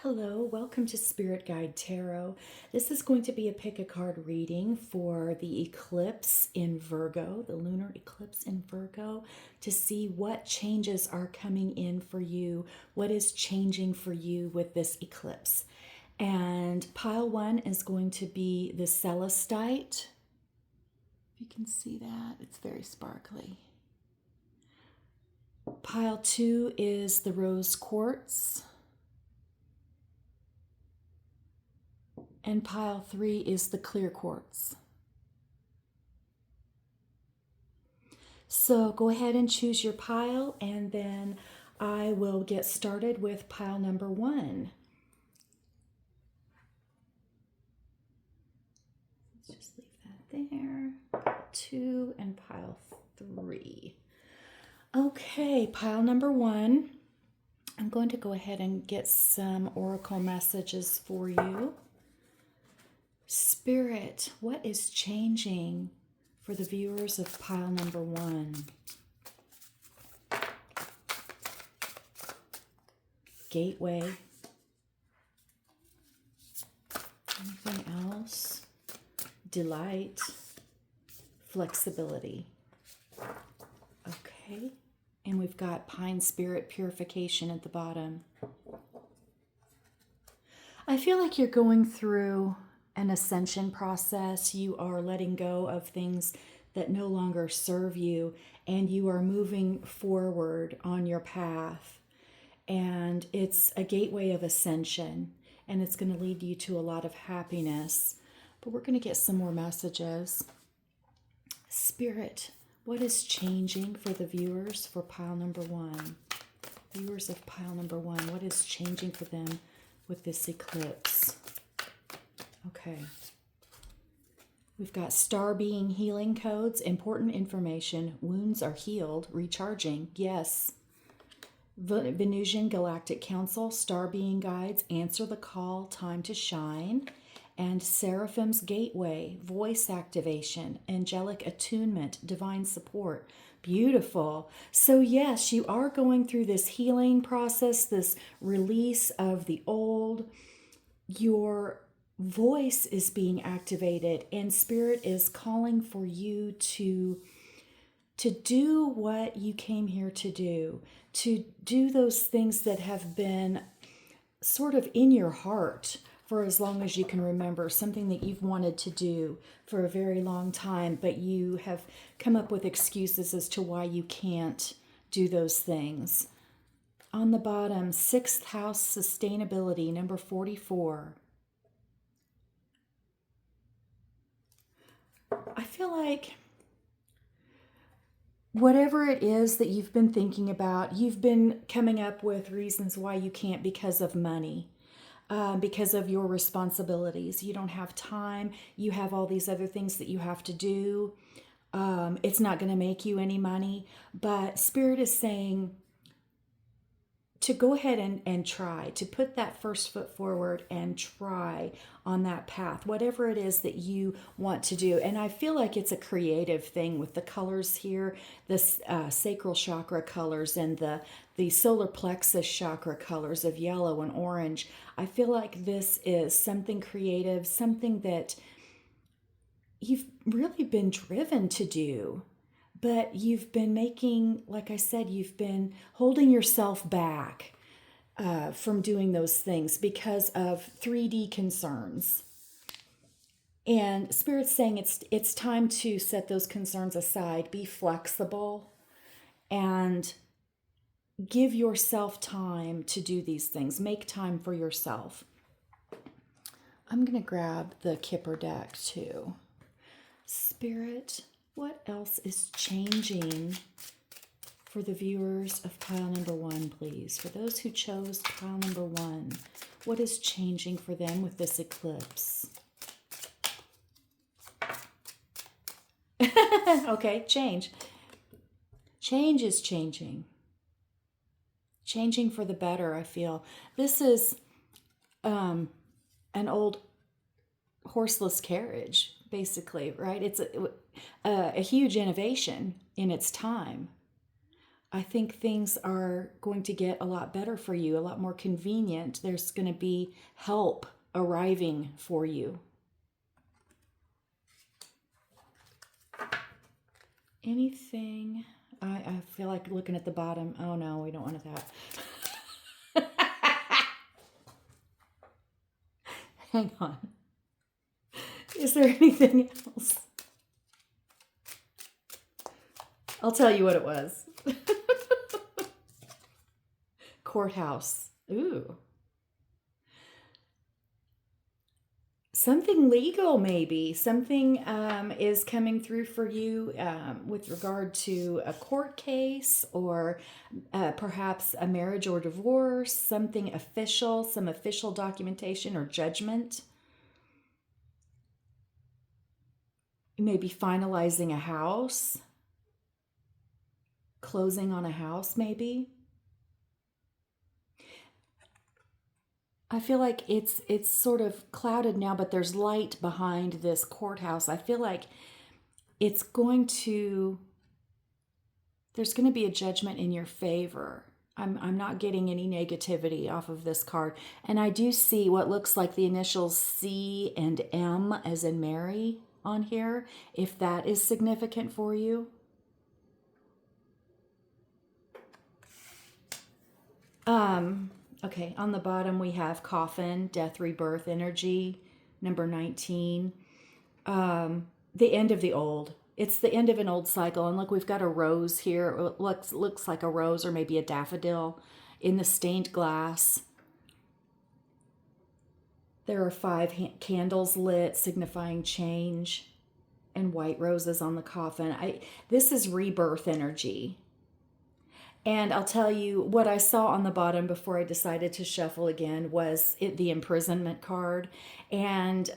Hello, welcome to Spirit Guide Tarot. This is going to be a pick a card reading for the eclipse in Virgo, the lunar eclipse in Virgo, to see what changes are coming in for you, what is changing for you with this eclipse. And pile one is going to be the Celestite. If you can see that, it's very sparkly. Pile two is the Rose Quartz. And pile three is the clear quartz. So go ahead and choose your pile, and then I will get started with pile number one. Let's just leave that there. Pile two and pile three. Okay, pile number one. I'm going to go ahead and get some oracle messages for you. Spirit, what is changing for the viewers of pile number one? Gateway. Anything else? Delight. Flexibility. Okay. And we've got pine spirit purification at the bottom. I feel like you're going through an ascension process. You are letting go of things that no longer serve you, and you are moving forward on your path. And it's a gateway of ascension, and it's going to lead you to a lot of happiness. But we're going to get some more messages. Spirit, what is changing for the viewers for pile number one? Viewers of pile number one, what is changing for them with this eclipse? Okay. We've got star being healing codes, important information, wounds are healed, recharging, yes. Venusian Galactic Council, star being guides, answer the call, time to shine. And Seraphim's Gateway, voice activation, angelic attunement, divine support. Beautiful. So yes, you are going through this healing process, this release of the old. Your voice is being activated, and Spirit is calling for you to do what you came here to do those things that have been sort of in your heart for as long as you can remember, something that you've wanted to do for a very long time, but you have come up with excuses as to why you can't do those things. On the bottom, 6th house sustainability, number 44. I feel like whatever it is that you've been thinking about, you've been coming up with reasons why you can't because of money, because of your responsibilities. You don't have time. You have all these other things that you have to do. It's not going to make you any money. But Spirit is saying to go ahead and try, to put that first foot forward and try on that path, whatever it is that you want to do. And I feel like it's a creative thing with the colors here, the sacral chakra colors and the solar plexus chakra colors of yellow and orange. I feel like this is something creative, something that you've really been driven to do. But you've been making, like I said, you've been holding yourself back from doing those things because of 3D concerns. And Spirit's saying it's time to set those concerns aside, be flexible, and give yourself time to do these things. Make time for yourself. I'm going to grab the Kipper deck too. Spirit, what else is changing for the viewers of pile number one, please? For those who chose pile number one, what is changing for them with this eclipse? Okay, change. Change is changing. Changing for the better, I feel. This is an old horseless carriage, basically, right? It's a huge innovation in its time. I think things are going to get a lot better for you, a lot more convenient. There's going to be help arriving for you. Anything, I feel like looking at the bottom. Oh no, we don't want that. Hang on. Is there anything else? I'll tell you what it was. Courthouse. Ooh. Something legal, maybe. Something is coming through for you with regard to a court case or perhaps a marriage or divorce, something official, some official documentation or judgment. You may be finalizing a house, closing on a house, maybe. I feel like it's sort of clouded now, but there's light behind this courthouse. I feel like it's going to there's going to be a judgment in your favor. I'm not getting any negativity off of this card. And I do see what looks like the initials C and M as in Mary on here, if that is significant for you. Okay, on the bottom we have coffin, death, rebirth energy, number 19. The end of the old. It's the end of an old cycle. And look, we've got a rose here. It looks like a rose or maybe a daffodil in the stained glass. There are 5 candles lit signifying change and white roses on the coffin. This is rebirth energy. And I'll tell you what I saw on the bottom before I decided to shuffle again was the imprisonment card. And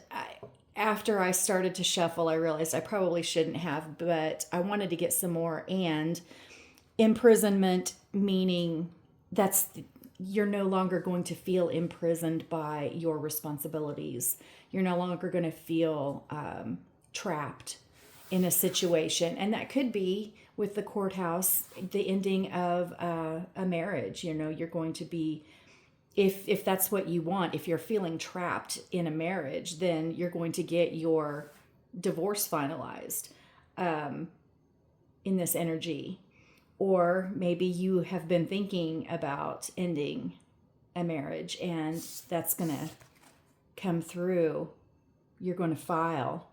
after I started to shuffle, I realized I probably shouldn't have, but I wanted to get some more. And imprisonment meaning you're no longer going to feel imprisoned by your responsibilities. You're no longer going to feel trapped in a situation. And that could be with the courthouse, the ending of a marriage. You're going to be, if that's what you want, if you're feeling trapped in a marriage, then you're going to get your divorce finalized in this energy. Or maybe you have been thinking about ending a marriage and that's going to come through. You're going to file.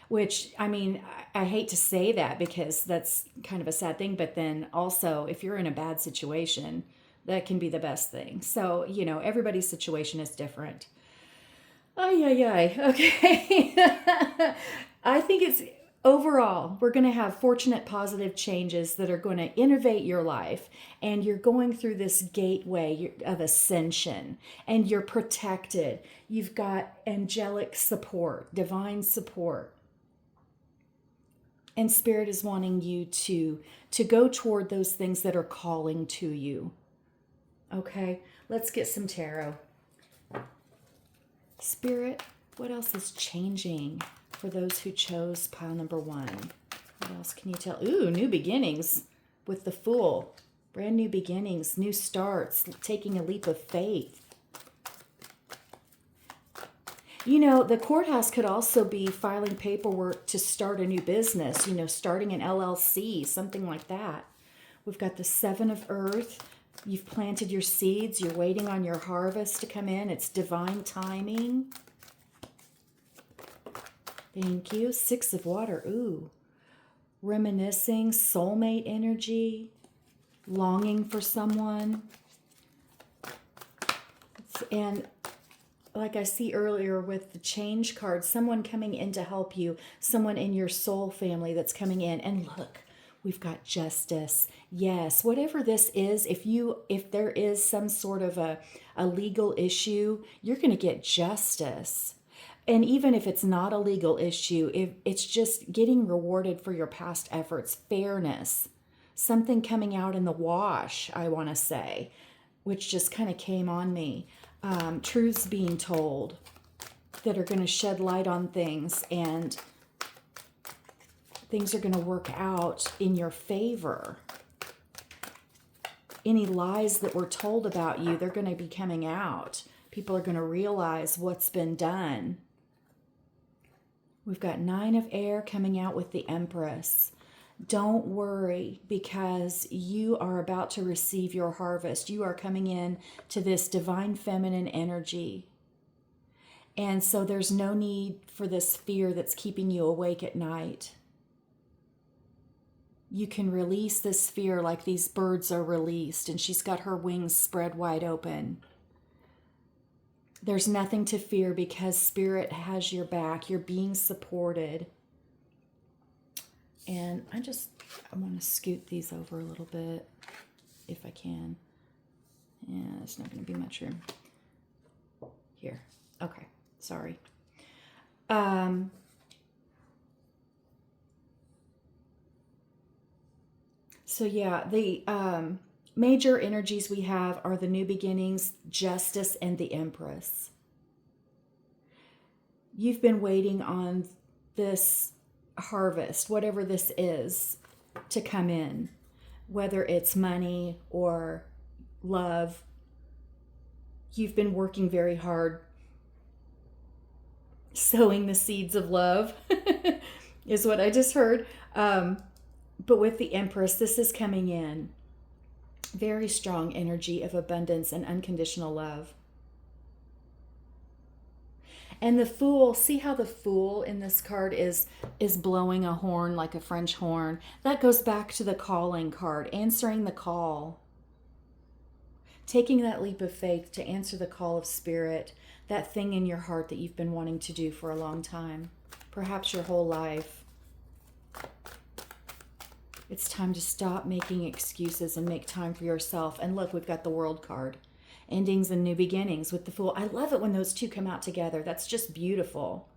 Which, I mean, I hate to say that because that's kind of a sad thing. But then also, if you're in a bad situation, that can be the best thing. So, everybody's situation is different. Okay. I think it's overall, we're going to have fortunate, positive changes that are going to innovate your life. And you're going through this gateway of ascension and you're protected. You've got angelic support, divine support. And Spirit is wanting you to go toward those things that are calling to you. Okay, let's get some tarot. Spirit, what else is changing for those who chose pile number 1? What else can you tell? Ooh, new beginnings with the Fool. Brand new beginnings, new starts, taking a leap of faith. The courthouse could also be filing paperwork to start a new business, starting an LLC, something like that. We've got the 7 of Earth. You've planted your seeds. You're waiting on your harvest to come in. It's divine timing. Thank you. 6 of Water. Ooh. Reminiscing, soulmate energy, longing for someone. And like I see earlier with the change card, someone coming in to help you, someone in your soul family that's coming in. And look, we've got justice. Yes, whatever this is, if there is some sort of a legal issue, you're going to get justice. And even if it's not a legal issue, if it's just getting rewarded for your past efforts, fairness, something coming out in the wash, I want to say, which just kind of came on me. Truths being told that are going to shed light on things and things are going to work out in your favor. any lies that were told about you, they're going to be coming out. People are going to realize what's been done. We've got 9 of air coming out with the Empress. Don't worry, because you are about to receive your harvest. You are coming in to this divine feminine energy. And so there's no need for this fear that's keeping you awake at night. You can release this fear like these birds are released, and she's got her wings spread wide open. There's nothing to fear because Spirit has your back. You're being supported. And I want to scoot these over a little bit if I can. Yeah, there's not going to be much room. Here. Okay. Sorry. So yeah, the major energies we have are the new beginnings, justice, and the Empress. You've been waiting on this harvest, whatever this is, to come in, whether it's money or love. You've been working very hard sowing the seeds of love is what I just heard. But with the Empress, this is coming in. Very strong energy of abundance and unconditional love. And the Fool, see how the Fool in this card is blowing a horn like a French horn? That goes back to the calling card, answering the call. Taking that leap of faith to answer the call of Spirit, that thing in your heart that you've been wanting to do for a long time, perhaps your whole life. It's time to stop making excuses and make time for yourself. And look, we've got the World card. Endings and new beginnings with the Fool. I love it when those two come out together. That's just beautiful.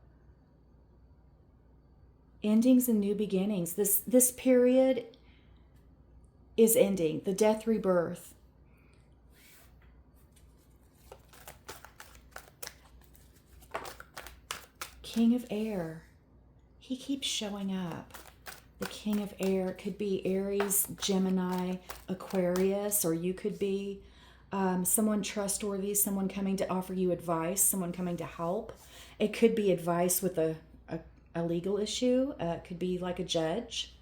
Endings and new beginnings. This period is ending. The death rebirth. King of Air. He keeps showing up. The King of Air could be Aries, Gemini, Aquarius, or you could be someone trustworthy, someone coming to offer you advice, someone coming to help. It could be advice with a legal issue. It could be like a judge.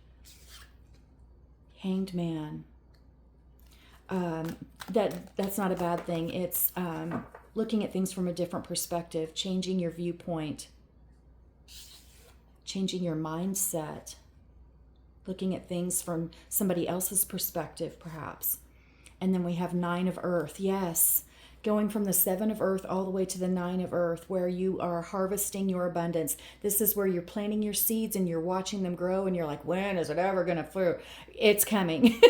Hanged Man. That's not a bad thing. It's looking at things from a different perspective, changing your viewpoint, changing your mindset, looking at things from somebody else's perspective, perhaps. And then we have 9 of Earth. Yes, going from the 7 of Earth all the way to the 9 of Earth, where you are harvesting your abundance. This is where you're planting your seeds and you're watching them grow, and you're like, when is it ever going to fruit? It's coming.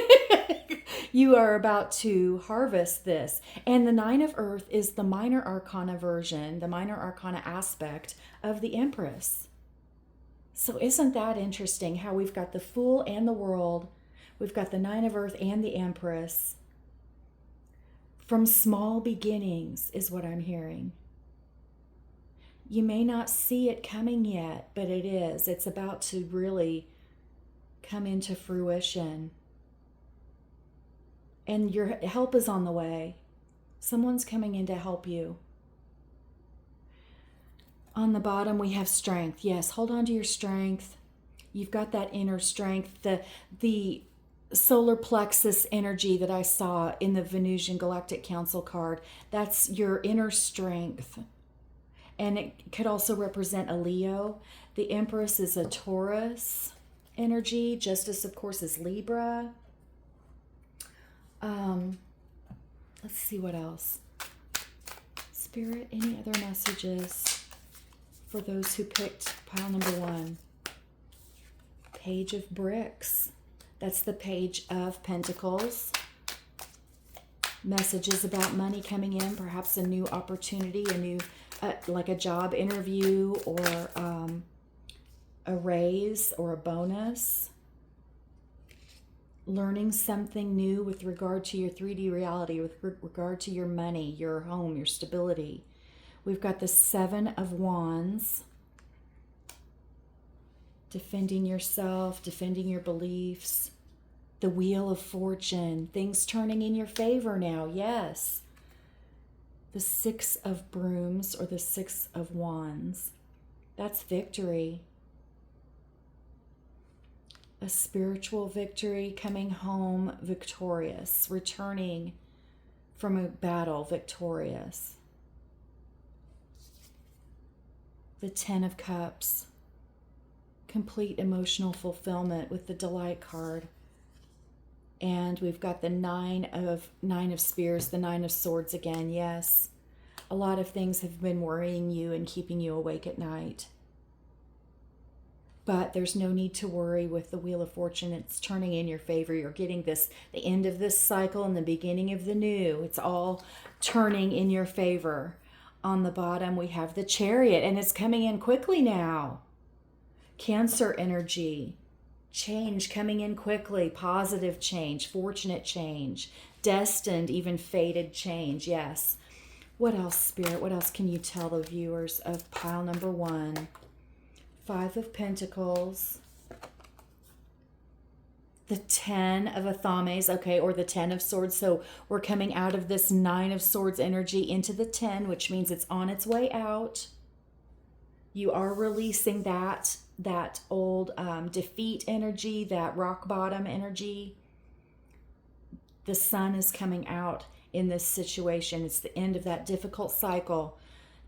You are about to harvest this. And the 9 of Earth is the minor arcana version, the minor arcana aspect of the Empress. So isn't that interesting how we've got the Fool and the World, we've got the 9 of Earth and the Empress. From small beginnings is what I'm hearing. You may not see it coming yet, but it is. It's about to really come into fruition. And your help is on the way. Someone's coming in to help you. On the bottom, we have strength. Yes, hold on to your strength. You've got that inner strength. The solar plexus energy that I saw in the Venusian Galactic Council card, that's your inner strength. And it could also represent a Leo. The Empress is a Taurus energy. Justice, of course, is Libra. Let's see what else. Spirit, any other messages for those who picked pile number 1? Page of Bricks. That's the Page of Pentacles. Messages about money coming in, perhaps a new opportunity, a new, like a job interview, or a raise or a bonus. Learning something new with regard to your 3D reality, with regard to your money, your home, your stability. We've got the 7 of Wands. Defending yourself, defending your beliefs. The Wheel of Fortune, things turning in your favor now, yes. The Six of Brooms or the Six of Wands, that's victory. A spiritual victory, coming home victorious, returning from a battle victorious. The Ten of Cups, complete emotional fulfillment with the Delight card. And we've got the Nine of Spears, the Nine of Swords again, yes. A lot of things have been worrying you and keeping you awake at night. But there's no need to worry with the Wheel of Fortune. It's turning in your favor. You're getting the end of this cycle and the beginning of the new. It's all turning in your favor. On the bottom, we have the Chariot, and it's coming in quickly now. Cancer energy. Change coming in quickly, positive change, fortunate change, destined, even fated change, yes. What else, Spirit? What else can you tell the viewers of pile number 1? Five of Pentacles, the Ten of Athames, okay, or the Ten of Swords. So we're coming out of this Nine of Swords energy into the 10, which means it's on its way out. You are releasing that old defeat energy, that rock bottom energy. The Sun is coming out in this situation. It's the end of that difficult cycle.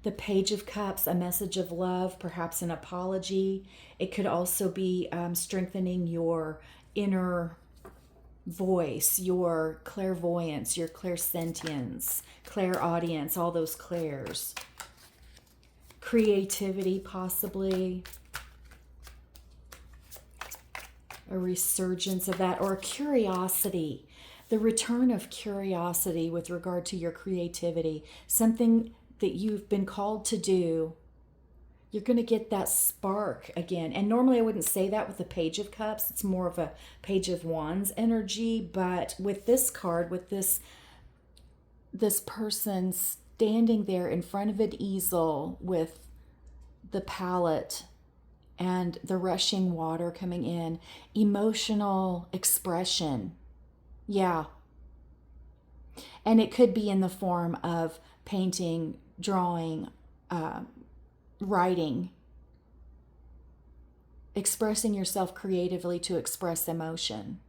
The Page of Cups, a message of love, perhaps an apology. It could also be strengthening your inner voice, your clairvoyance, your clairsentience, clairaudience, all those clairs. Creativity, possibly. A resurgence of that, or curiosity. The return of curiosity with regard to your creativity. Something that you've been called to do. You're going to get that spark again. And normally I wouldn't say that with the Page of Cups. It's more of a Page of Wands energy. But with this card, with this person standing there in front of an easel with the palette and the rushing water coming in, emotional expression. Yeah. And it could be in the form of painting, drawing, writing, expressing yourself creatively to express emotion.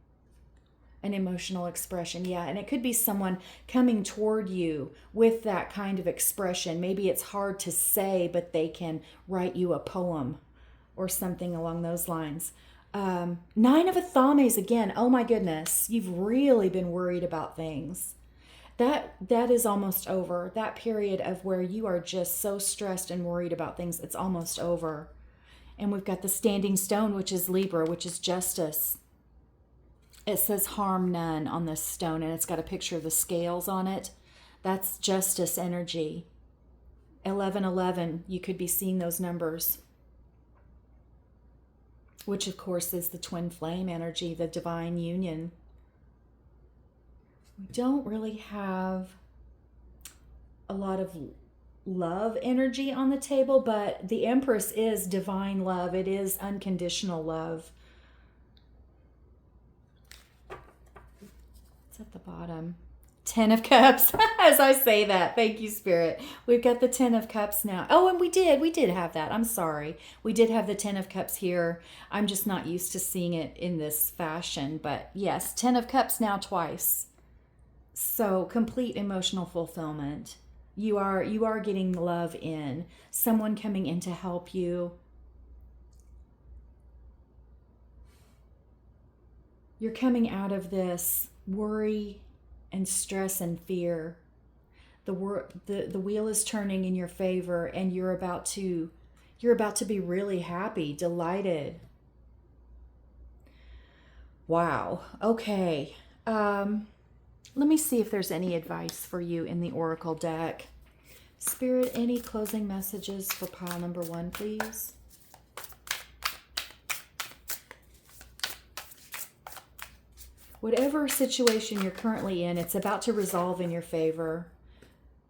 An emotional expression, yeah. And it could be someone coming toward you with that kind of expression. Maybe it's hard to say, but they can write you a poem or something along those lines. Nine of Athames again. Oh my goodness. You've really been worried about things. That is almost over. That period of where you are just so stressed and worried about things, it's almost over. And we've got the Standing Stone, which is Libra, which is justice. It says harm none on this stone, and it's got a picture of the scales on it. That's justice energy. 1111, you could be seeing those numbers. Which, of course, is the twin flame energy, the divine union. We don't really have a lot of love energy on the table, but the Empress is divine love. It is unconditional love. It's at the bottom. Ten of Cups. As I say that, thank you, Spirit. We've got the Ten of Cups now. Oh, and we did have that. I'm sorry. We did have the Ten of Cups here. I'm just not used to seeing it in this fashion. But yes, Ten of Cups now twice. So complete emotional fulfillment. You are getting love in. Someone coming in to help you. You're coming out of this worry and stress and fear. The wheel is turning in your favor, and you're about to be really happy, delighted. Wow. Okay. Let me see if there's any advice for you in the Oracle deck. Spirit, any closing messages for pile number 1, please? Whatever situation you're currently in, it's about to resolve in your favor.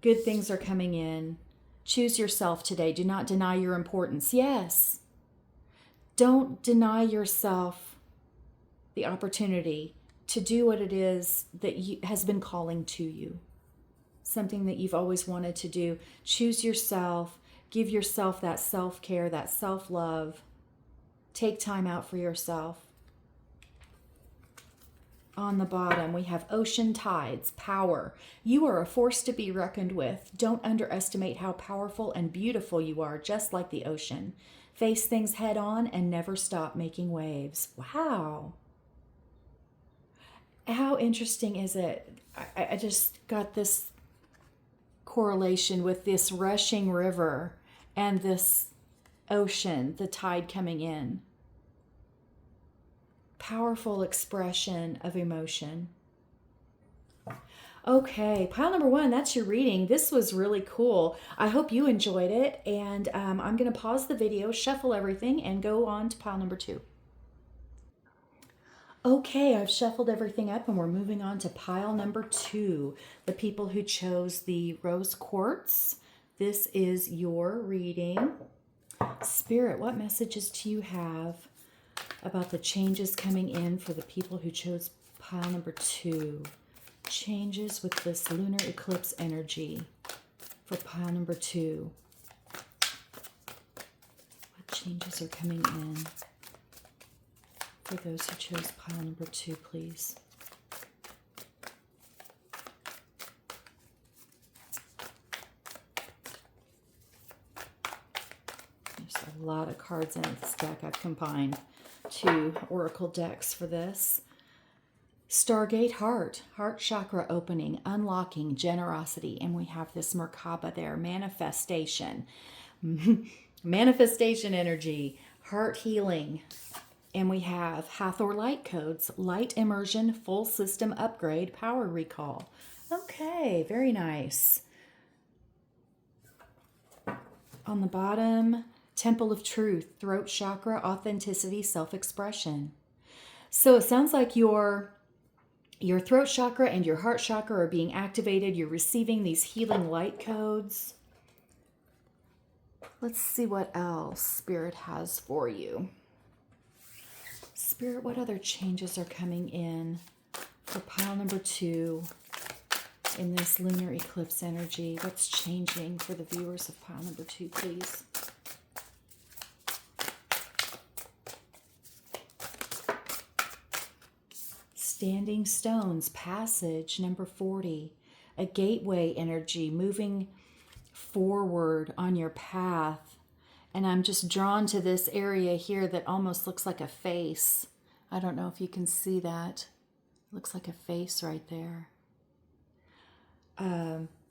Good things are coming in. Choose yourself today. Do not deny your importance. Yes. Don't deny yourself the opportunity to do what it is that has been calling to you. Something that you've always wanted to do. Choose yourself. Give yourself that self-care, that self-love. Take time out for yourself. On the bottom, we have ocean tides, power. You are a force to be reckoned with. Don't underestimate how powerful and beautiful you are, just like the ocean. Face things head on and never stop making waves. Wow. How interesting is it? I just got this correlation with this rushing river and this ocean, the tide coming in. Powerful expression of emotion. Okay, pile number 1, that's your reading. This was really cool. I hope you enjoyed it, and I'm going to pause the video, shuffle everything, and go on to pile number 2. Okay, I've shuffled everything up, and we're moving on to pile number 2. The people who chose the rose quartz. This is your reading. Spirit, what messages do you have about the changes coming in for the people who chose pile number 2? Changes with this lunar eclipse energy for pile number 2. What changes are coming in for those who chose pile number 2, please? There's a lot of cards in this deck. I've combined 2 oracle decks for this. Stargate heart chakra opening, unlocking, generosity, and we have this Merkaba there, manifestation, manifestation energy, heart healing, and we have Hathor light codes, light immersion, full system upgrade, power recall. Okay, very nice. On the bottom, Temple of Truth, throat chakra, authenticity, self-expression. So it sounds like your throat chakra and your heart chakra are being activated. You're receiving these healing light codes. Let's see what else Spirit has for you. Spirit, what other changes are coming in for pile number 2 in this lunar eclipse energy? What's changing for the viewers of pile number 2, please? Standing stones, passage, number 40, a gateway energy, moving forward on your path. And I'm just drawn to this area here that almost looks like a face. I don't know if you can see that. It looks like a face right there.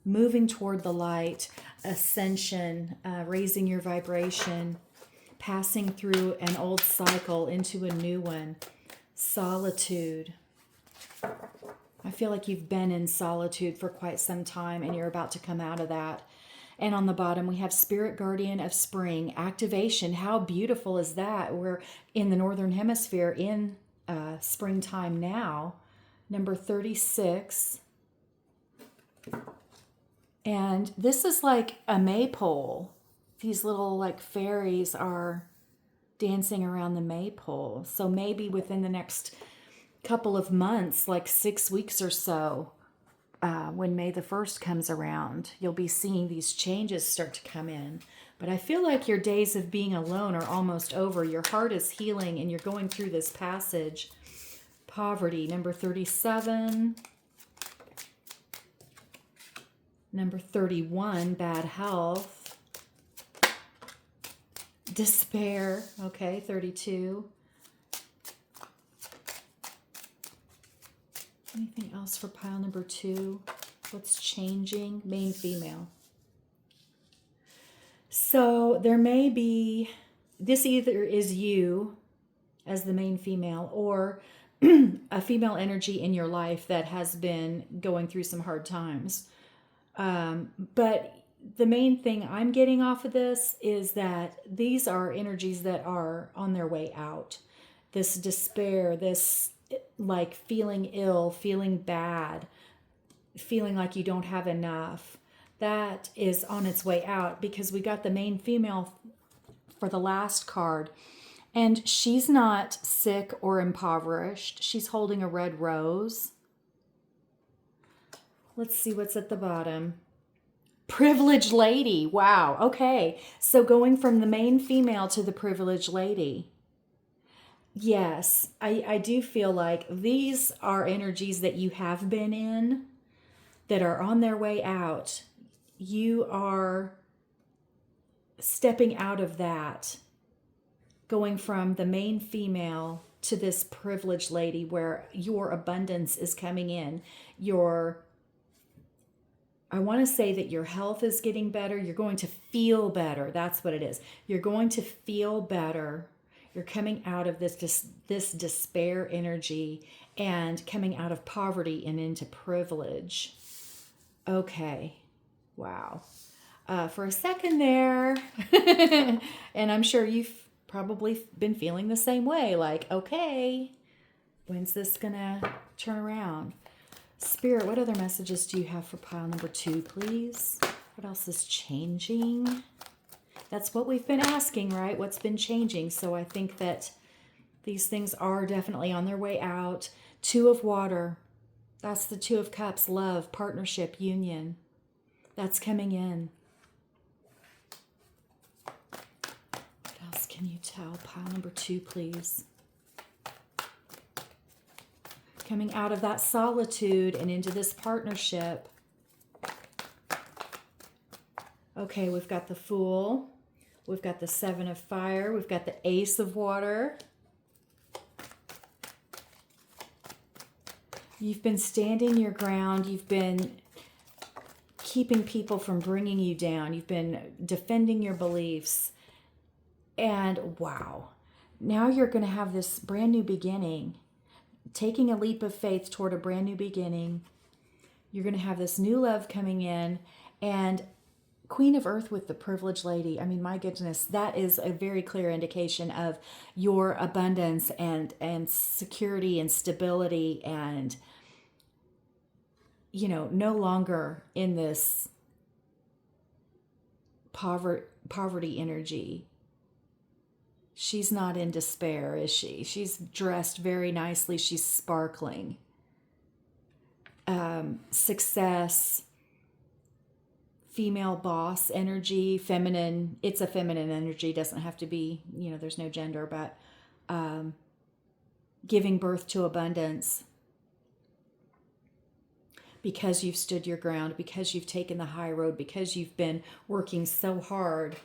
Moving toward the light, ascension, raising your vibration, passing through an old cycle into a new one, solitude. I feel like you've been in solitude for quite some time and you're about to come out of that. And on the bottom, we have Spirit Guardian of Spring, activation. How beautiful is that? We're in the Northern Hemisphere in springtime now. Number 36. And this is like a maypole. These little like fairies are dancing around the maypole. So maybe within the next couple of months, like 6 weeks or so, when May the 1st comes around, you'll be seeing these changes start to come in. But I feel like your days of being alone are almost over. Your heart is healing and you're going through this passage. Poverty, number 37. Number 31, bad health. Despair, okay, 32. Anything else for pile number 2? What's changing? Main female. So there may be, this either is you as the main female or a female energy in your life that has been going through some hard times. But the main thing I'm getting off of this is that these are energies that are on their way out. This despair, this like feeling ill, feeling bad, feeling like you don't have enough, that is on its way out because we got the main female for the last card. And she's not sick or impoverished. She's holding a red rose. Let's see what's at the bottom. Privileged lady. Wow. Okay. So going from the main female to the privileged lady. Yes, I do feel like these are energies that you have been in that are on their way out. You are stepping out of that, going from the main female to this privileged lady where your abundance is coming in. I want to say that your health is getting better. You're going to feel better. That's what it is. You're going to feel better. You're coming out of this despair energy and coming out of poverty and into privilege. Okay. Wow. For a second there, and I'm sure you've probably been feeling the same way. Like, okay, when's this gonna turn around? Spirit, what other messages do you have for pile number 2, please? What else is changing? That's what we've been asking, right? What's been changing? So I think that these things are definitely on their way out. 2 of water. That's the 2 of cups. Love, partnership, union. That's coming in. What else can you tell? Pile number 2, please. Coming out of that solitude and into this partnership. Okay, we've got the Fool. We've got the 7 of fire. We've got the Ace of water. You've been standing your ground. You've been keeping people from bringing you down. You've been defending your beliefs. And wow, now you're going to have this brand new beginning. Taking a leap of faith toward a brand new beginning. You're going to have this new love coming in. And Queen of Earth with the privileged lady. I mean, my goodness, that is a very clear indication of your abundance and security and stability and, you know, no longer in this poverty energy. She's not in despair, is she? She's dressed very nicely. She's sparkling. Success, female boss energy, feminine. It's a feminine energy. Doesn't have to be, you know, there's no gender, but giving birth to abundance. Because you've stood your ground, because you've taken the high road, because you've been working so hard.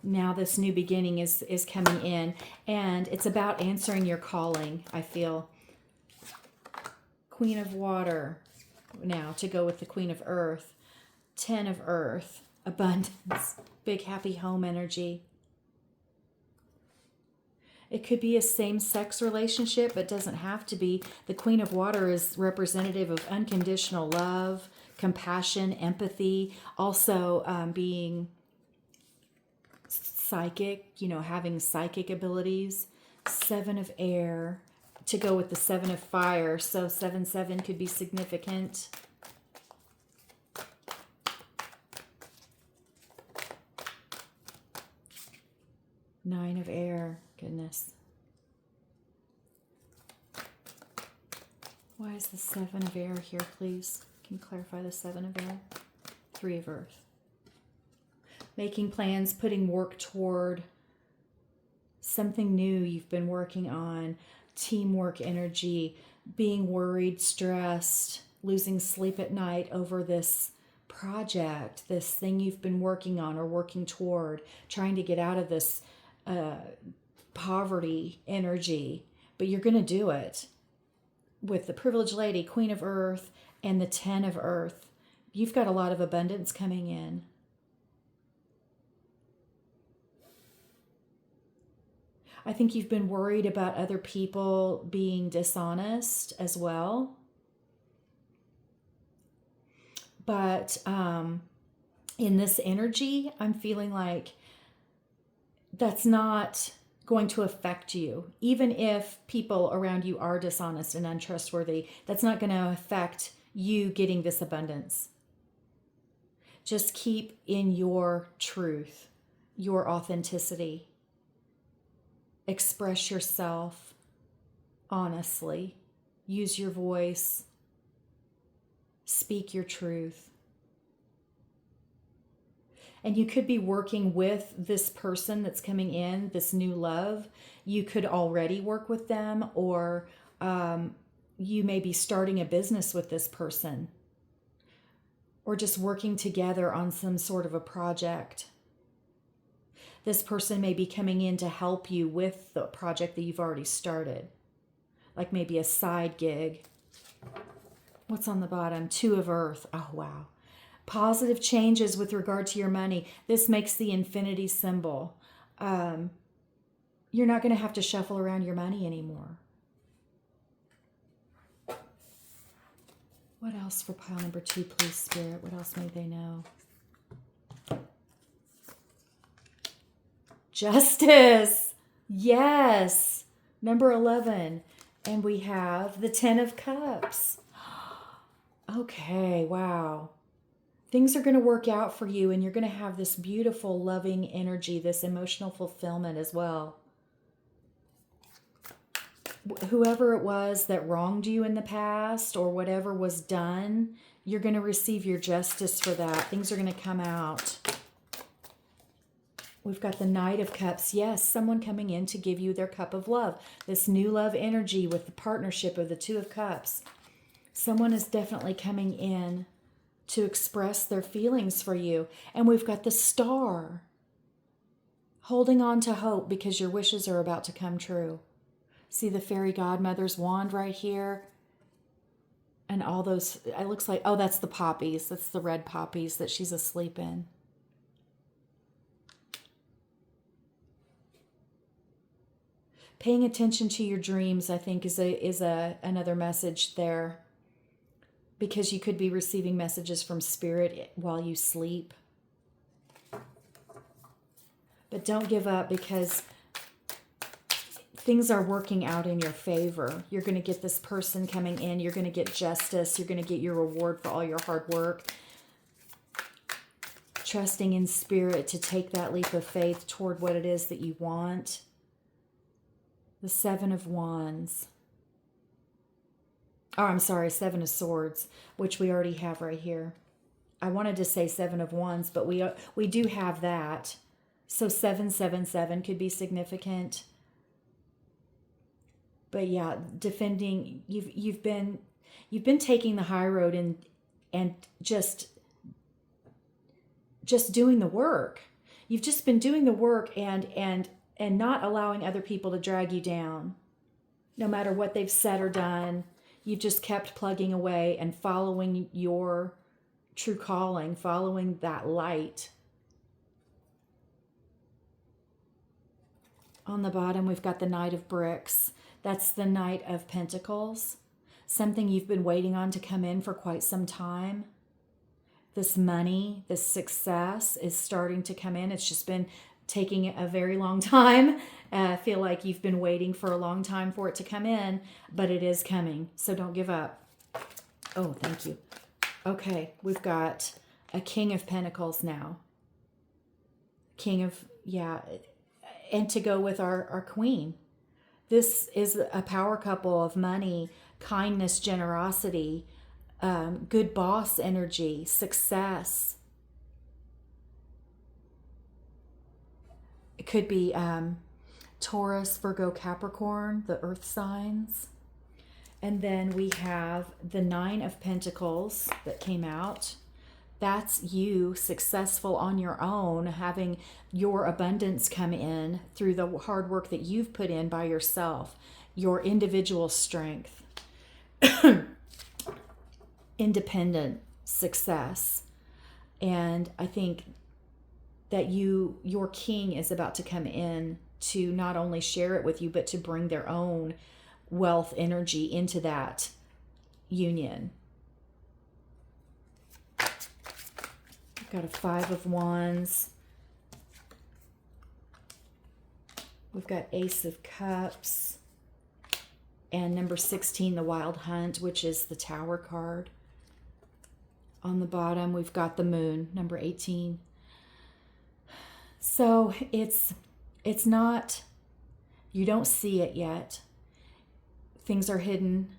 Now this new beginning is coming in, and it's about answering your calling, I feel. Queen of water, now to go with the Queen of Earth. 10 of earth, abundance, big happy home energy. It could be a same-sex relationship, but doesn't have to be. The Queen of water is representative of unconditional love, compassion, empathy, also being psychic, you know, having psychic abilities. 7 of air to go with the 7 of fire. So 7-7 could be significant. Nine of air. Goodness. Why is the 7 of air here, please? Can you clarify the 7 of air? 3 of earth. Making plans, putting work toward something new you've been working on, teamwork energy, being worried, stressed, losing sleep at night over this project, this thing you've been working on or working toward, trying to get out of this poverty energy. But you're going to do it with the privileged lady, Queen of Earth, and the 10 of earth. You've got a lot of abundance coming in. I think you've been worried about other people being dishonest as well. But in this energy, I'm feeling like that's not going to affect you. Even if people around you are dishonest and untrustworthy, that's not going to affect you getting this abundance. Just keep in your truth. your authenticity. Express yourself honestly. Use your voice. Speak your truth. And you could be working with this person that's coming in, this new love. You could already work with them, or you may be starting a business with this person, or just working together on some sort of a project. This person may be coming in to help you with the project that you've already started, like maybe a side gig. What's on the bottom? Two of Earth. Oh, wow. Positive changes with regard to your money. This makes the infinity symbol. You're not going to have to shuffle around your money anymore. What else for pile number 2, please, Spirit? What else may they know? Justice. Yes. Number 11. And we have the 10 of Cups. Okay, wow. Things are going to work out for you, and you're going to have this beautiful, loving energy, this emotional fulfillment as well. Whoever it was that wronged you in the past, or whatever was done, you're going to receive your justice for that. Things are going to come out. We've got the Knight of Cups. Yes, someone coming in to give you their cup of love. This new love energy with the partnership of the Two of Cups. Someone is definitely coming in to express their feelings for you. And we've got the Star. Holding on to hope because your wishes are about to come true. See the fairy godmother's wand right here? And all those, it looks like, oh, that's the poppies. That's the red poppies that she's asleep in. Paying attention to your dreams, I think, is another message there. Because you could be receiving messages from Spirit while you sleep. But don't give up, because things are working out in your favor. You're going to get this person coming in. You're going to get justice. You're going to get your reward for all your hard work. Trusting in Spirit to take that leap of faith toward what it is that you want. The 7 of Wands. Oh, I'm sorry, 7 of Swords, which we already have right here. I wanted to say 7 of Wands, but we do have that. So 777 could be significant. But yeah, defending, you've been taking the high road and just doing the work. You've just been doing the work and not allowing other people to drag you down. No matter what they've said or done. You've just kept plugging away and following your true calling, following that light. On the bottom, we've got the Knight of Bricks. That's the Knight of Pentacles. Something you've been waiting on to come in for quite some time. This money, this success is starting to come in. It's just been taking a very long time. I feel like you've been waiting for a long time for it to come in, but it is coming. So don't give up. Oh, thank you. Okay, we've got a King of Pentacles now. King of, yeah, and to go with our Queen. This is a power couple of money, kindness, generosity, good boss energy, success. It could be Taurus, Virgo, Capricorn, the earth signs. And then we have the 9 of Pentacles that came out. That's you successful on your own, having your abundance come in through the hard work that you've put in by yourself, your individual strength, independent success. And I think that your king is about to come in to not only share it with you, but to bring their own wealth energy into that union. We've got a 5 of Wands. We've got Ace of Cups. And number 16, the Wild Hunt, which is the Tower card. On the bottom, we've got the Moon, number 18. So it's not, you don't see it yet. Things are hidden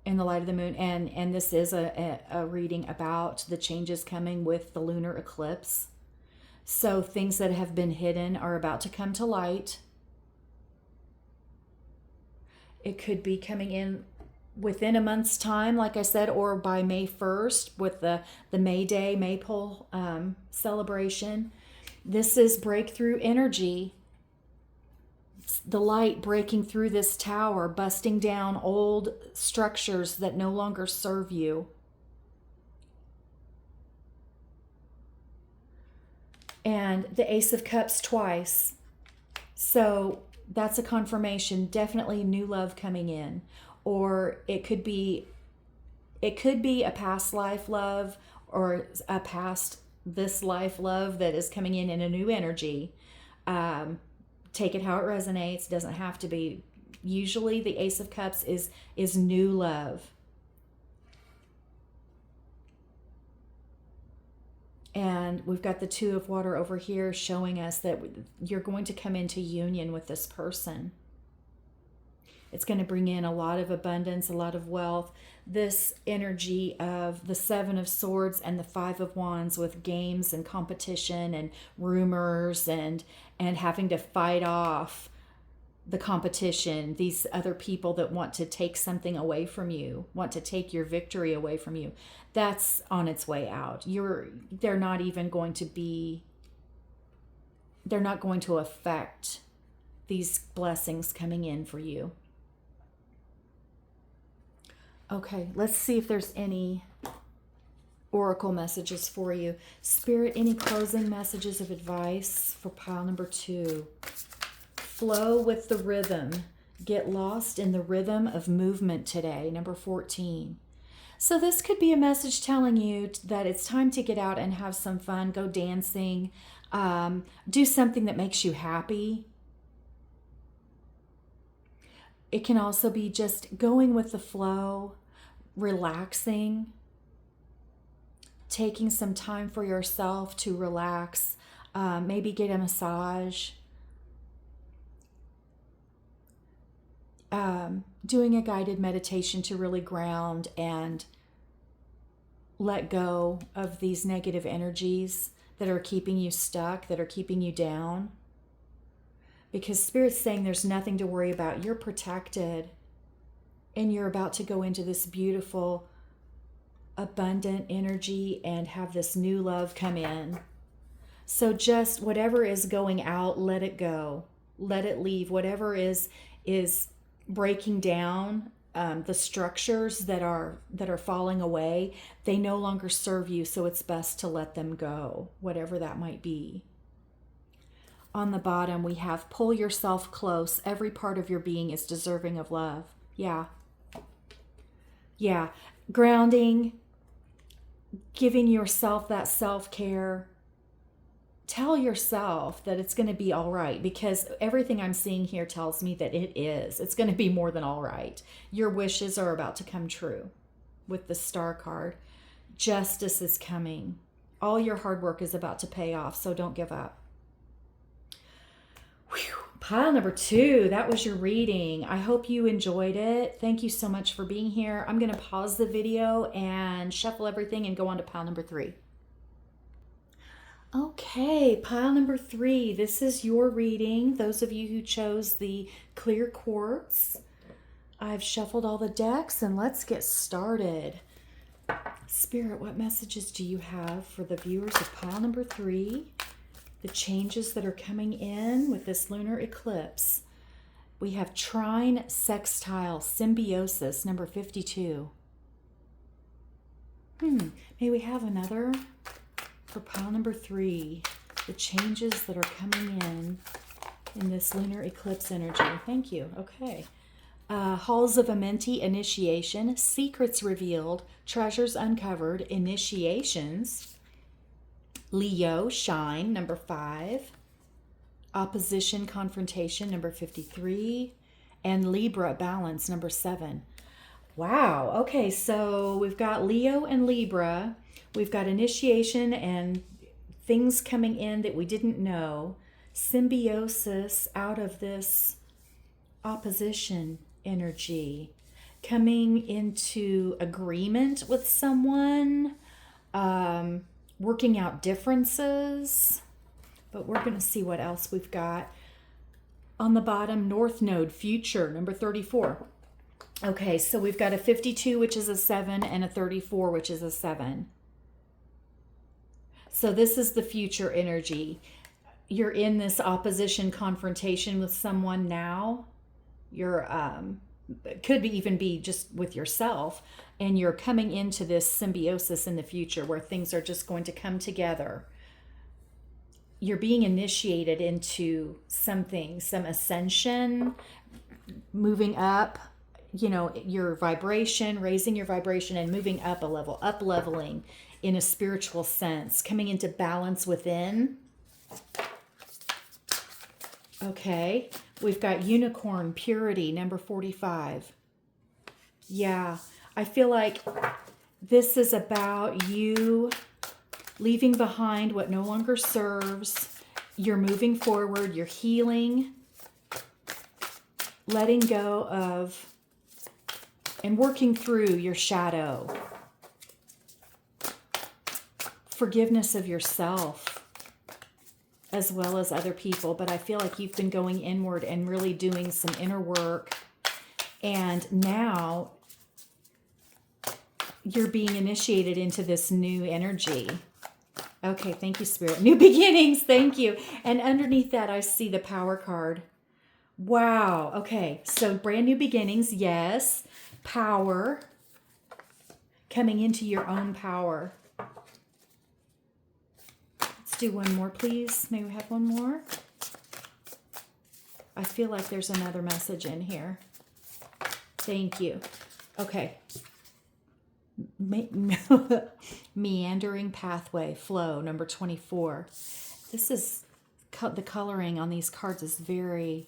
in the light of the moon, and this is a reading about the changes coming with the lunar eclipse. So things that have been hidden are about to come to light. It could be coming in within a month's time, like I said, or by May 1st with the May Day Maypole celebration. This is breakthrough energy. The light breaking through this tower, busting down old structures that no longer serve you. And the Ace of Cups twice. So that's a confirmation. Definitely new love coming in. Or it could be a past life love, or a past this life love that is coming in a new energy. Take it how it resonates. Doesn't have to be. Usually the Ace of Cups is new love. And we've got the Two of Water over here showing us that you're going to come into union with this person. It's going to bring in a lot of abundance, a lot of wealth. This energy of the Seven of Swords and the Five of Wands with games and competition and rumors and having to fight off the competition, these other people that want to take something away from you, want to take your victory away from you. That's on its way out. They're not going to affect these blessings coming in for you. Okay, let's see if there's any oracle messages for you. Spirit, any closing messages of advice for pile number 2? Flow with the rhythm. Get lost in the rhythm of movement today, number 14. So this could be a message telling you that it's time to get out and have some fun, go dancing, do something that makes you happy. It can also be just going with the flow, relaxing, taking some time for yourself to relax, maybe get a massage, doing a guided meditation to really ground and let go of these negative energies that are keeping you stuck, that are keeping you down. Because Spirit's saying there's nothing to worry about. You're protected. And you're about to go into this beautiful, abundant energy and have this new love come in. So just whatever is going out, let it go. Let it leave. Whatever is breaking down, the structures that are falling away, they no longer serve you. So it's best to let them go, whatever that might be. On the bottom, we have pull yourself close. Every part of your being is deserving of love. Yeah. Grounding, giving yourself that self-care. Tell yourself that it's going to be all right, because everything I'm seeing here tells me that it is. It's going to be more than all right. Your wishes are about to come true with the Star card. Justice is coming. All your hard work is about to pay off, so don't give up. Whew. Pile number 2, that was your reading. I hope you enjoyed it. Thank you so much for being here. I'm going to pause the video and shuffle everything and go on to pile number 3. Okay, pile number 3. This is your reading. Those of you who chose the clear quartz. I've shuffled all the decks and let's get started. Spirit, what messages do you have for the viewers of pile number 3? The changes that are coming in with this lunar eclipse. We have trine, sextile, symbiosis, number 52. May we have another for pile number 3. The changes that are coming in this lunar eclipse energy. Thank you. Okay. Halls of Amenti, initiation, secrets revealed, treasures uncovered, initiations. Leo, shine, number 5. Opposition, confrontation, number 53. And Libra, balance, number 7. Wow. Okay, so we've got Leo and Libra. We've got initiation and things coming in that we didn't know. symbiosis out of this opposition energy, coming into agreement with someone, working out differences. But we're going to see what else we've got. On the bottom, North Node, future, number 34. Okay, so we've got a 52, which is a 7, and a 34, which is a 7. So this is the future energy. You're in this opposition confrontation with someone now. You're it could even be just with yourself, and you're coming into this symbiosis in the future where things are just going to come together. You're being initiated into something, some ascension, moving up, your vibration, raising your vibration and moving up a level, up leveling in a spiritual sense, coming into balance within. Okay, we've got unicorn, purity, number 45. Yeah, I feel like this is about you leaving behind what no longer serves. You're moving forward, you're healing, letting go of, and working through your shadow. Forgiveness of yourself as well as other people. But I feel like you've been going inward and really doing some inner work. And now you're being initiated into this new energy. Okay, thank you, Spirit. New beginnings, thank you. And underneath that, I see the power card. Wow, okay, so brand new beginnings, yes. Power, coming into your own power. Let's do one more, please. May we have one more? I feel like there's another message in here. Thank you. Okay. Meandering pathway, flow, number 24. This is, the coloring on these cards is very,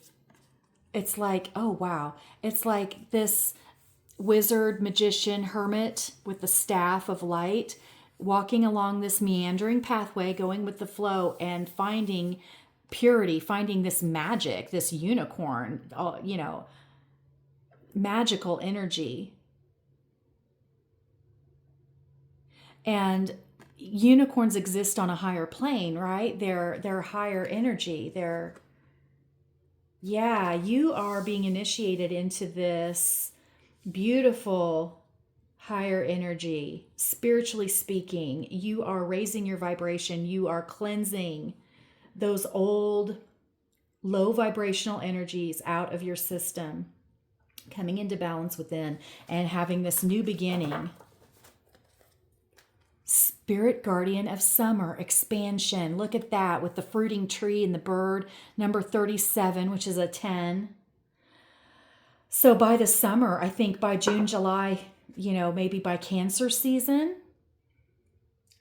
it's like, oh wow. It's like this wizard, magician, hermit with the staff of light, walking along this meandering pathway, going with the flow and finding purity, finding this magic, this unicorn, magical energy. And unicorns exist on a higher plane, right? They're higher energy. You are being initiated into this beautiful higher energy. Spiritually speaking, you are raising your vibration. You are cleansing those old low vibrational energies out of your system, coming into balance within and having this new beginning. Spirit guardian of summer, expansion. Look at that with the fruiting tree and the bird. Number 37, which is a 10. So by the summer, I think by June, July, maybe by Cancer season,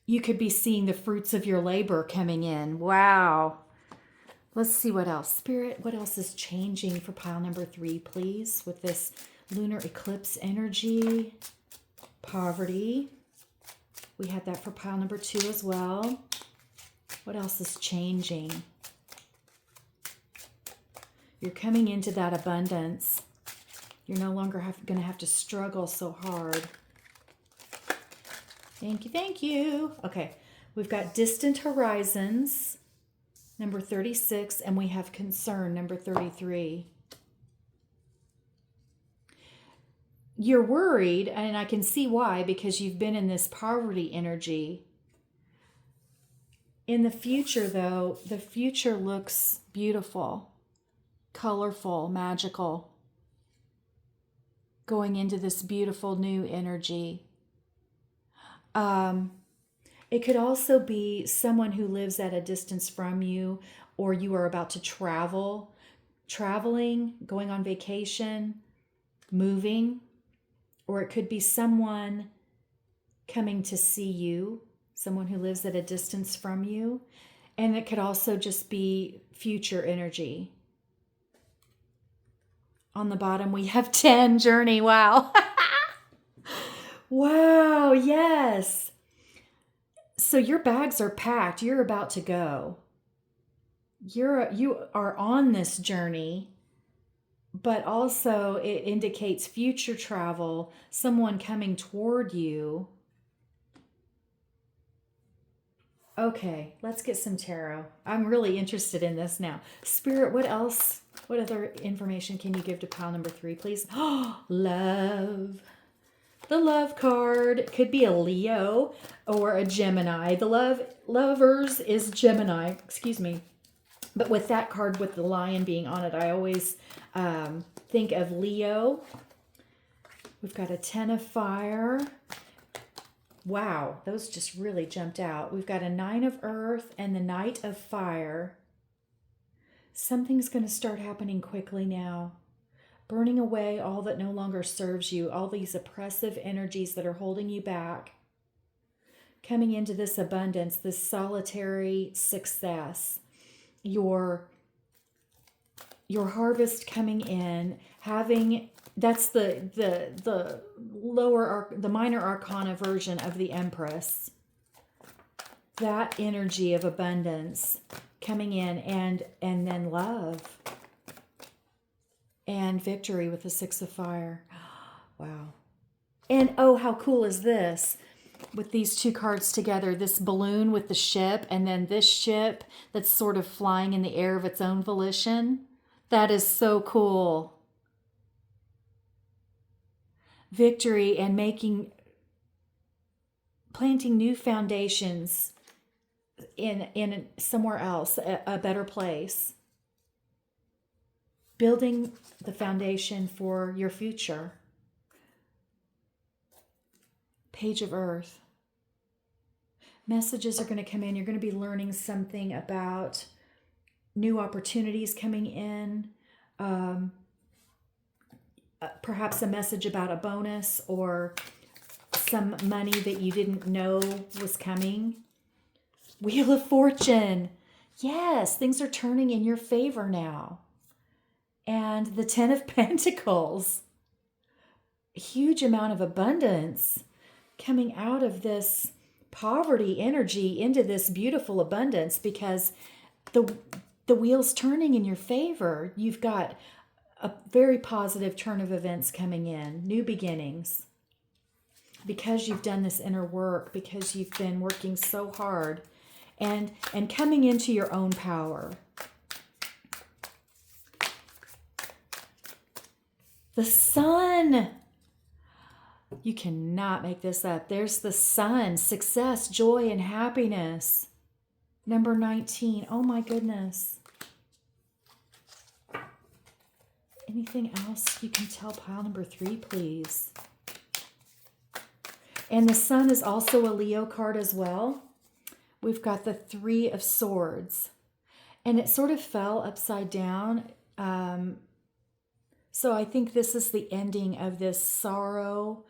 you could be seeing the fruits of your labor coming in. Wow. Let's see what else. Spirit, what else is changing for pile number 3, please, with this lunar eclipse energy? Poverty. We had that for pile number 2 as well. What else is changing? You're coming into that abundance. You're no longer going to have to struggle so hard. Thank you, thank you. Okay, we've got distant horizons, number 36, and we have concern, number 33. You're worried, and I can see why, because you've been in this poverty energy. In the future, though, the future looks beautiful, colorful, magical, going into this beautiful new energy. It could also be someone who lives at a distance from you, or you are about to traveling, going on vacation, moving. Or it could be someone coming to see you, someone who lives at a distance from you. And it could also just be future energy. On the bottom, we have 10, journey. Wow. Wow, yes. So your bags are packed. You're about to go. you are on this journey, but also it indicates future travel, someone coming toward you. Okay, let's get some tarot. I'm really interested in this now. Spirit, what else? What other information can you give to pile number 3, please? Oh, love. The love card could be a Leo or a Gemini. The lovers is Gemini, excuse me. But with that card with the lion being on it, I always think of Leo. We've got a 10 of fire. Wow, those just really jumped out. We've got a 9 of earth and the Knight of fire. Something's going to start happening quickly now. Burning away all that no longer serves you, all these oppressive energies that are holding you back. Coming into this abundance, this solitary success. Your harvest coming in, having, that's the minor arcana version of the Empress. That energy of abundance coming in, and then love and victory with the 6 of fire. Wow. And oh, how cool is this? With these 2 cards together, this balloon with the ship, and then this ship that's sort of flying in the air of its own volition. That is so cool. Victory and planting new foundations in somewhere else, a better place. Building the foundation for your future. Page of Earth. Messages are going to come in. You're going to be learning something about new opportunities coming in. Perhaps a message about a bonus or some money that you didn't know was coming. Wheel of Fortune. Yes, things are turning in your favor now. And the 10 of Pentacles. A huge amount of abundance coming out of this poverty energy into this beautiful abundance, because the wheel's turning in your favor. You've got a very positive turn of events coming in, new beginnings, because you've done this inner work, because you've been working so hard and coming into your own power. The sun. You cannot make this up. There's the sun. Success, joy, and happiness. Number 19. Oh my goodness. Anything else you can tell pile number 3, please? And the sun is also a Leo card as well. We've got the 3 of Swords. And it sort of fell upside down. So I think this is the ending of this sorrow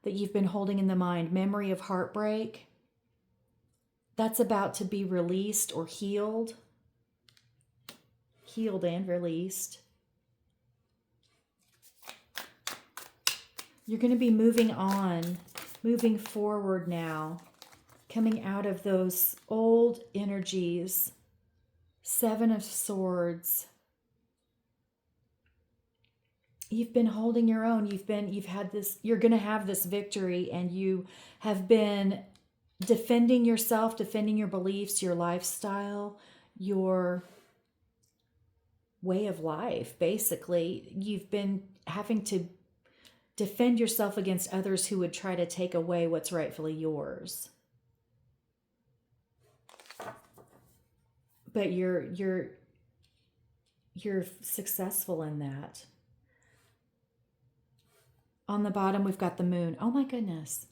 that you've been holding in the mind. Memory of heartbreak. That's about to be released or healed. Healed and released. You're going to be moving on, moving forward now, coming out of those old energies. 7 of Swords. You've been holding your own. You've had this, you're going to have this victory, and you have been defending yourself, defending your beliefs, your lifestyle, your way of life. Basically, you've been having to defend yourself against others who would try to take away what's rightfully yours. But you're successful in that. On the bottom, we've got the moon. Oh my goodness.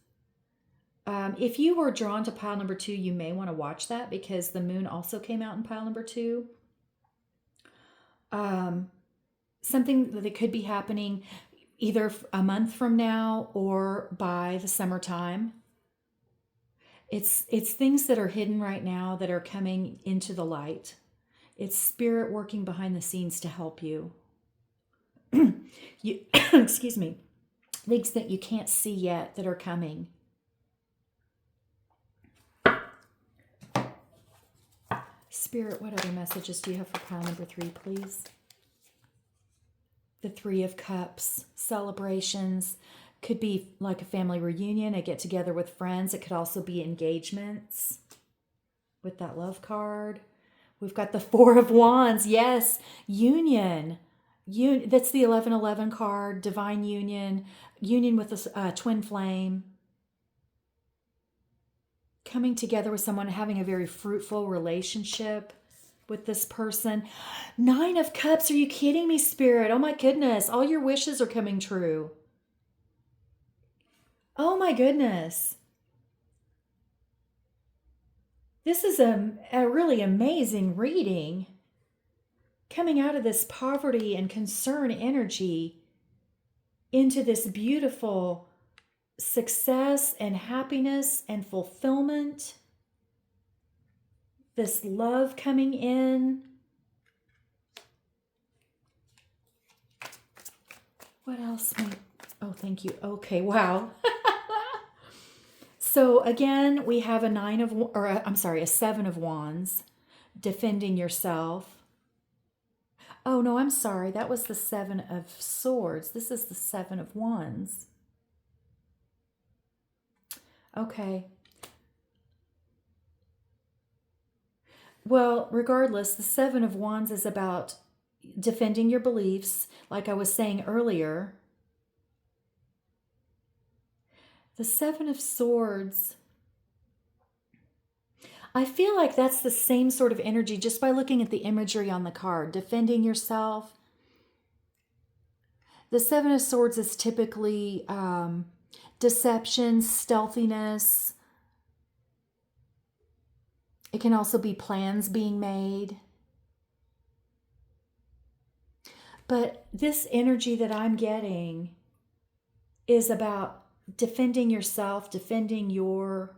If you were drawn to pile number 2, you may want to watch that, because the moon also came out in pile number 2. Something that could be happening either a month from now or by the summertime. It's things that are hidden right now that are coming into the light. It's spirit working behind the scenes to help you. Excuse me. Things that you can't see yet that are coming. Spirit, what other messages do you have for pile number 3, please? The 3 of Cups, celebrations. Could be like a family reunion, a get together with friends. It could also be engagements with that love card. We've got the 4 of Wands. Yes, union. That's the 1111 card, divine union, union with a twin flame. Coming together with someone, having a very fruitful relationship with this person. 9 of Cups. Are you kidding me, Spirit? Oh my goodness. All your wishes are coming true. Oh my goodness. This is a really amazing reading. Coming out of this poverty and concern energy into this beautiful success and happiness and fulfillment. This love coming in. What else? Oh, thank you. Okay, wow. So again, we have a 7 of Wands, defending yourself. Oh no, I'm sorry. That was the 7 of Swords. This is the 7 of Wands. Okay. Well, regardless, the 7 of Wands is about defending your beliefs, like I was saying earlier. The 7 of Swords, I feel like that's the same sort of energy just by looking at the imagery on the card. Defending yourself. The 7 of Swords is typically deception, stealthiness. It can also be plans being made. But this energy that I'm getting is about defending yourself, defending your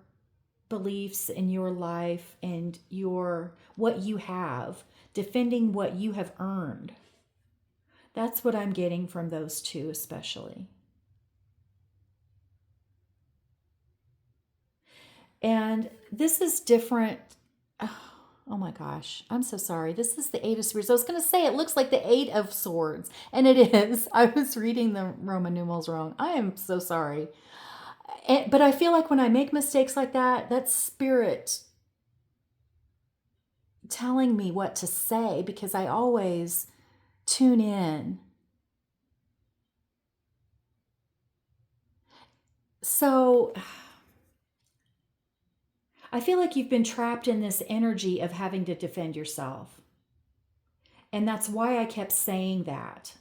beliefs in your life and what you have, defending what you have earned. That's what I'm getting from those two especially. And this is different. Oh my gosh, I'm so sorry. This is the 8 of Swords. I was going to say it looks like the 8 of Swords, and it is. I was reading the Roman numerals wrong. I am so sorry. But I feel like when I make mistakes like that, that's Spirit telling me what to say because I always tune in. So I feel like you've been trapped in this energy of having to defend yourself. And that's why I kept saying that.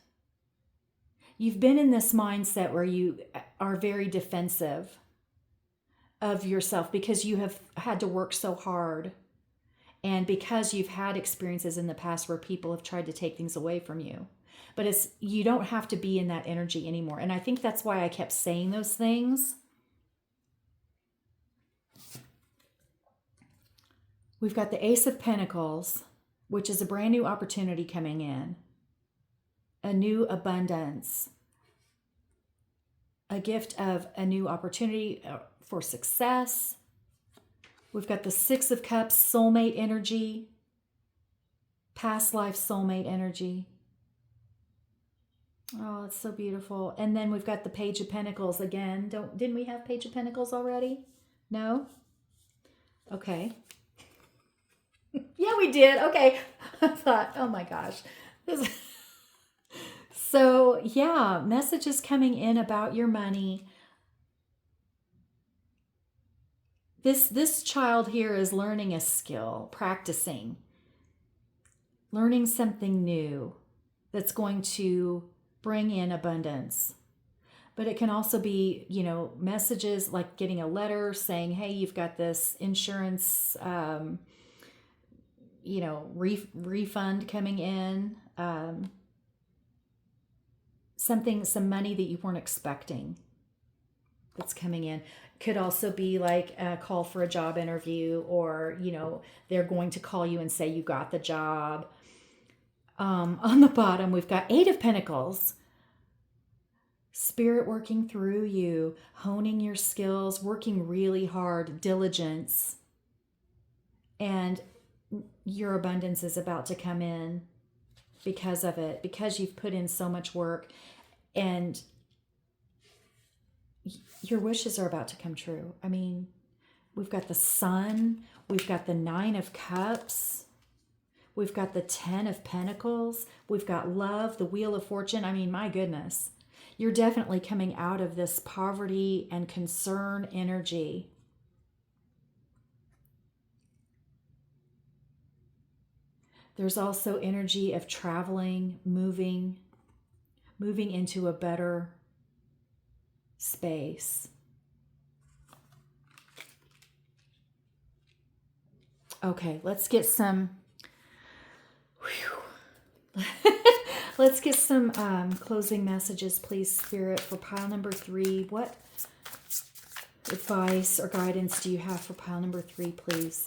You've been in this mindset where you are very defensive of yourself because you have had to work so hard and because you've had experiences in the past where people have tried to take things away from you. But you don't have to be in that energy anymore. And I think that's why I kept saying those things. We've got the Ace of Pentacles, which is a brand new opportunity coming in. A new abundance. A gift of a new opportunity for success. We've got the 6 of Cups, soulmate energy. Past life soulmate energy. Oh, it's so beautiful. And then we've got the Page of Pentacles again. Didn't we have Page of Pentacles already? No? Okay. Yeah, we did. Okay. I thought, oh my gosh. So, yeah, messages coming in about your money. This child here is learning a skill, practicing, learning something new that's going to bring in abundance. But it can also be, messages like getting a letter saying, hey, you've got this insurance, refund coming in, some money that you weren't expecting that's coming in. Could also be like a call for a job interview, or, they're going to call you and say you got the job. On the bottom, we've got 8 of Pentacles. Spirit working through you, honing your skills, working really hard, diligence. And your abundance is about to come in because of it, because you've put in so much work, and your wishes are about to come true. I mean, we've got the Sun, we've got the Nine of Cups, we've got the Ten of Pentacles, we've got love, the Wheel of Fortune. I mean, my goodness, you're definitely coming out of this poverty and concern energy. There's also energy of traveling, moving into a better space. Okay, let's get some let's get some closing messages, please, Spirit, for pile number 3. What advice or guidance do you have for pile number 3, please?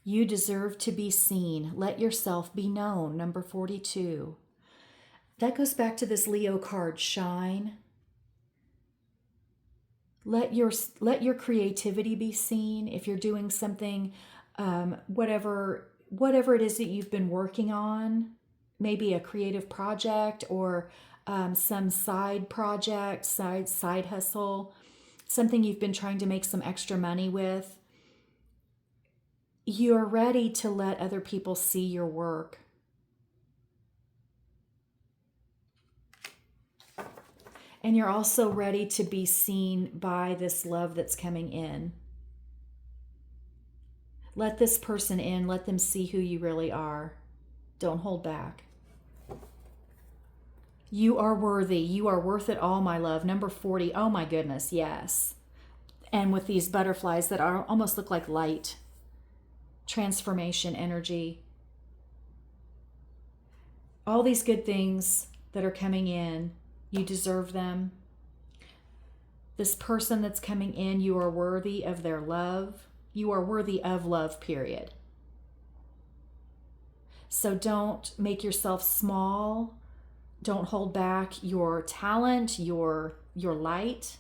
You deserve to be seen. Let yourself be known. Number 42. That goes back to this Leo card, shine. Let your creativity be seen. If you're doing something, whatever it is that you've been working on, maybe a creative project or some side project, side hustle, something you've been trying to make some extra money with. You're ready to let other people see your work. And you're also ready to be seen by this love that's coming in. Let this person in. Let them see who you really are. Don't hold back. You are worthy. You are worth it all, my love. Number 40. Oh my goodness, yes. And with these butterflies that almost look like light. Transformation energy. All these good things that are coming in, you deserve them. This person that's coming in, you are worthy of their love. You are worthy of love, period. So don't make yourself small. Don't hold back your talent, your light.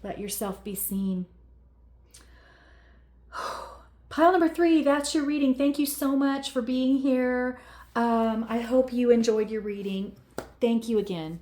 Let yourself be seen. Pile number 3, that's your reading. Thank you so much for being here. I hope you enjoyed your reading. Thank you again.